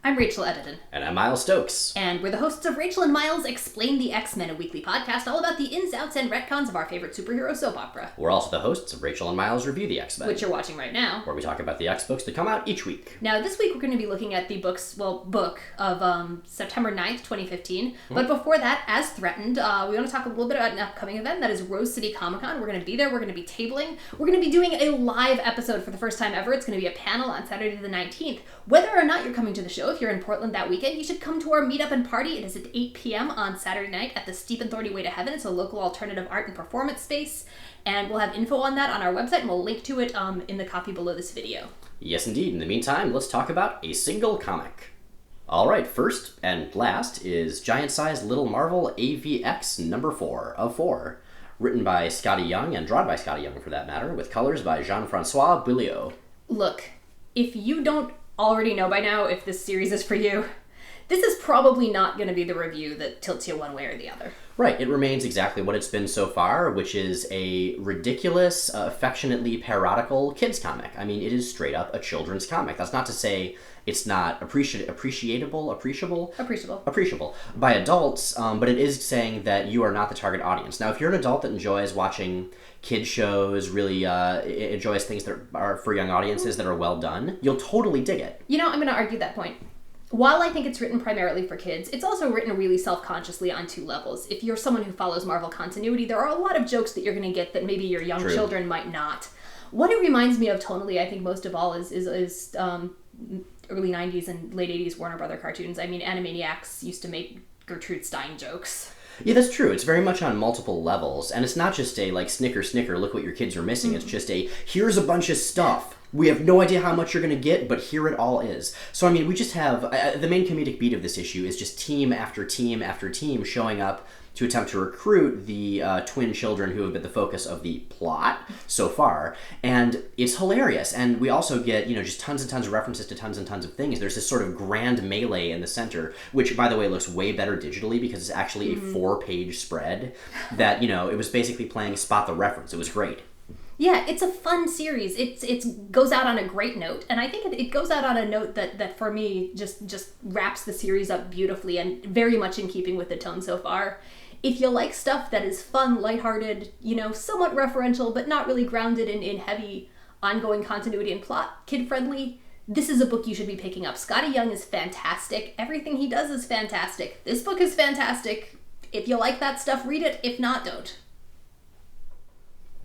I'm Rachel Edidin. And I'm Miles Stokes. And we're the hosts of Rachel and Miles Explain the X-Men, a weekly podcast all about the ins, outs, and retcons of our favorite superhero soap opera. We're also the hosts of Rachel and Miles Review the X-Men, which you're watching right now, where we talk about the X books that come out each week. Now, this week we're going to be looking at the book of September 9th, 2015. Mm-hmm. But before that, as threatened, we want to talk a little bit about an upcoming event that is Rose City Comic Con. We're going to be there. We're going to be tabling. We're going to be doing a live episode for the first time ever. It's going to be a panel on Saturday the 19th. Whether or not you're coming to the show, if you're in Portland that weekend, you should come to our meetup and party. It is at 8 p.m. on Saturday night at the Steep and Thorny Way to Heaven. It's a local alternative art and performance space, and we'll have info on that on our website, and we'll link to it in the copy below this video. Yes, indeed. In the meantime, let's talk about a single comic. All right, first and last is Giant-Size Little Marvel AvX number 4 of 4, written by Scotty Young and drawn by Scotty Young, for that matter, with colors by Jean-Francois Beaulieu. Look, if you don't already know by now if this series is for you, this is probably not going to be the review that tilts you one way or the other. Right, it remains exactly what it's been so far, which is a ridiculous, affectionately parodical kids comic. I mean, it is straight up a children's comic. That's not to say it's not appreciable by adults, but it is saying that you are not the target audience. Now, if you're an adult that enjoys watching kids shows, really enjoys things that are for young audiences that are well done, you'll totally dig it. You know, I'm going to argue that point. While I think it's written primarily for kids, it's also written really self-consciously on two levels. If you're someone who follows Marvel continuity, there are a lot of jokes that you're going to get that maybe your young children might not. What it reminds me of tonally, I think most of all, is early 90s and late 80s Warner Brother cartoons. I mean, Animaniacs used to make Gertrude Stein jokes. Yeah, that's true. It's very much on multiple levels, and it's not just a, like, snicker, look what your kids are missing. Mm-hmm. It's just a, here's a bunch of stuff. We have no idea how much you're going to get, but here it all is. So, I mean, we just have... the main comedic beat of this issue is just team after team after team showing up to attempt to recruit the twin children who have been the focus of the plot so far. And it's hilarious. And we also get, just tons and tons of references to tons and tons of things. There's this sort of grand melee in the center, which, by the way, looks way better digitally because it's actually a 4-page spread that, it was basically playing Spot the Reference. It was great. Yeah, it's a fun series. It goes out on a great note, and I think it goes out on a note that for me just wraps the series up beautifully and very much in keeping with the tone so far. If you like stuff that is fun, lighthearted, somewhat referential, but not really grounded in heavy ongoing continuity and plot, kid-friendly, this is a book you should be picking up. Scotty Young is fantastic. Everything he does is fantastic. This book is fantastic. If you like that stuff, read it. If not, don't.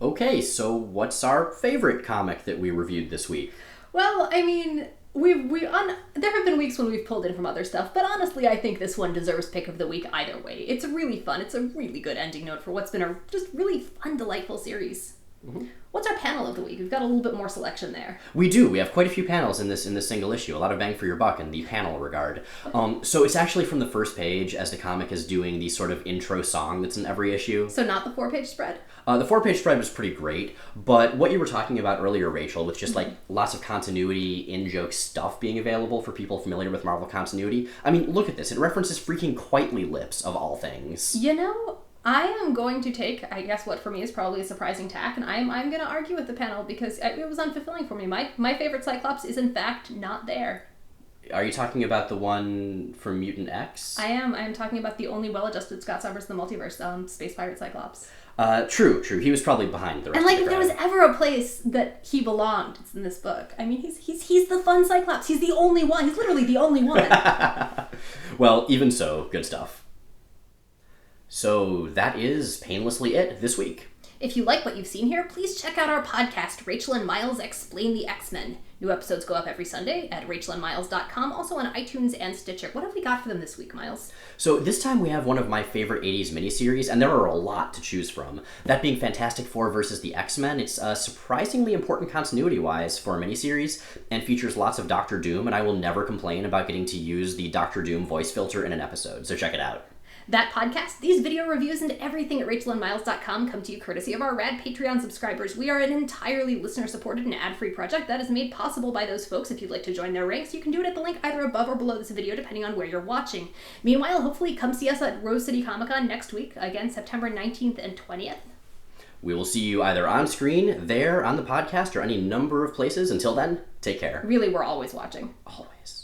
Okay, so what's our favorite comic that we reviewed this week? Well, I mean, there have been weeks when we've pulled in from other stuff, but honestly, I think this one deserves pick of the week either way. It's really fun. It's a really good ending note for what's been a just really fun, delightful series. Mm-hmm. What's our panel of the week? We've got a little bit more selection there. We do. We have quite a few panels in this single issue. A lot of bang for your buck in the panel regard. So it's actually from the first page as the comic is doing the sort of intro song that's in every issue. So not the 4-page spread? The 4-page spread was pretty great, but what you were talking about earlier, Rachel, with just like lots of continuity, in-joke stuff being available for people familiar with Marvel continuity, I mean, look at this. It references freaking Quitely Lips, of all things. I am going to take, I guess what for me is probably a surprising tack, and I'm going to argue with the panel because it was unfulfilling for me. My favorite Cyclops is in fact not there. Are you talking about the one from Mutant X? I am talking about the only well-adjusted Scott Summers in the multiverse, Space Pirate Cyclops. True. He was probably behind the rest of the crowd. if there was ever a place that he belonged, it's in this book. I mean, he's the fun Cyclops. He's the only one. He's literally the only one. Well, even so, good stuff. So that is painlessly it this week. If you like what you've seen here, please check out our podcast, Rachel and Miles Explain the X-Men. New episodes go up every Sunday at rachelandmiles.com, also on iTunes and Stitcher. What have we got for them this week, Miles? So this time we have one of my favorite 80s miniseries, and there are a lot to choose from. That being Fantastic Four versus the X-Men. It's surprisingly important continuity-wise for a miniseries, and features lots of Doctor Doom, and I will never complain about getting to use the Doctor Doom voice filter in an episode, so check it out. That podcast, these video reviews, and everything at rachelandmiles.com come to you courtesy of our rad Patreon subscribers. We are an entirely listener-supported and ad-free project that is made possible by those folks. If you'd like to join their ranks, you can do it at the link either above or below this video, depending on where you're watching. Meanwhile, hopefully come see us at Rose City Comic Con next week, again, September 19th and 20th. We will see you either on screen, there, on the podcast, or any number of places. Until then, take care. Really, we're always watching. Always.